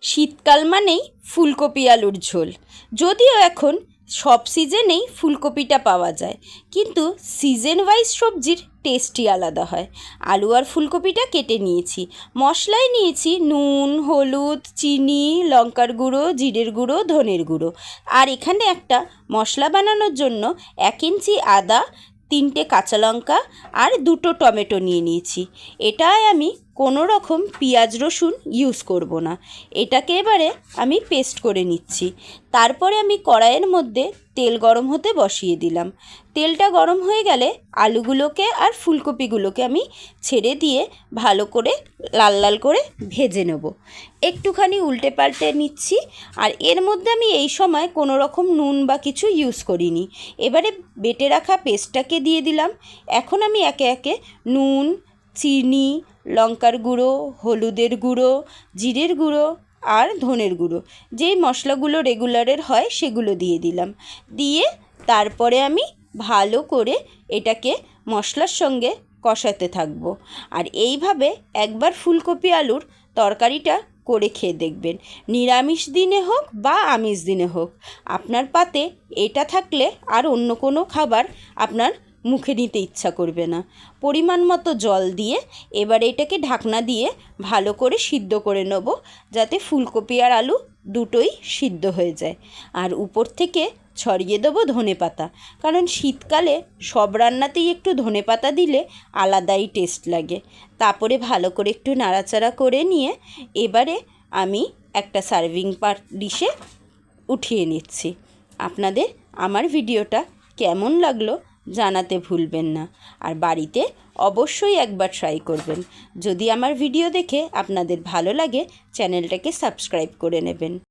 শীতকাল মানেই ফুলকপি আলুর ঝোল। যদিও এখন সব সিজনেই ফুলকপিটা পাওয়া যায়, কিন্তু সিজন ওয়াইজ সবজির টেস্টই আলাদা হয়। আলু আর ফুলকপিটা কেটে নিয়েছি, মশলায় নিয়েছি নুন, হলুদ, চিনি, লঙ্কার গুঁড়ো, জিরের গুঁড়ো, ধনের গুঁড়ো। আর এখানে একটা মশলা বানানোর জন্য 1 ইঞ্চি আদা, 3টে কাঁচা লঙ্কা আর 2টো টমেটো নিয়ে নিয়েছি। এটায় আমি কোনো রকম পেঁয়াজ রসুন ইউজ করব না। এটাকে এবারে আমি পেস্ট করে নিচ্ছি। তারপরে আমি কড়াইয়ের মধ্যে তেল গরম হতে বসিয়ে দিলাম। তেলটা গরম হয়ে গেলে আলুগুলোকে আর ফুলকপিগুলোকে আমি ছেড়ে দিয়ে ভালো করে লাল লাল করে ভেজে নেব। একটুখানি উল্টে পাল্টে নিচ্ছি। আর এর মধ্যে আমি এই সময় কোনো রকম নুন বা কিছু ইউজ করিনি। এবারে বেটে রাখা পেস্টটাকে দিয়ে দিলাম। এখন আমি একে একে নুন, চিনি, লঙ্কার গুঁড়ো, হলুদের গুঁড়ো, জিরের গুঁড়ো আর ধনের গুঁড়ো, যেই মশলাগুলো রেগুলারের হয় সেগুলো দিয়ে দিলাম। দিয়ে তারপরে আমি ভালো করে এটাকে মশলার সঙ্গে কষাতে থাকবো। আর এইভাবে একবার ফুলকপি আলুর তরকারিটা করে খেয়ে দেখবেন। নিরামিষ দিনে হোক বা আমিষ দিনে হোক, আপনার পাতে এটা থাকলে আর অন্য কোনো খাবার আপনার মুখে নিতে ইচ্ছা করবে না। পরিমাণ মতো জল দিয়ে এবার এটাকে ঢাকনা দিয়ে ভালো করে সিদ্ধ করে নেব, যাতে ফুলকপি আর আলু দুটোই সিদ্ধ হয়ে যায়। আর উপর থেকে ছড়িয়ে দেবো ধনেপাতা, কারণ শীতকালে সব রান্নাতেই একটু ধনেপাতা দিলে আলাদাই টেস্ট লাগে। তারপরে ভালো করে একটু নাড়াচাড়া করে নিয়ে এবারে আমি একটা সার্ভিং ডিশে উঠিয়ে নিচ্ছি। আপনাদের আমার ভিডিওটা কেমন লাগলো জানাতে ভুলবেন না। আর বাড়িতে অবশ্যই একবার ট্রাই করবেন। যদি আমার ভিডিও দেখে আপনাদের ভালো লাগে, চ্যানেলটাকে সাবস্ক্রাইব করে নেবেন।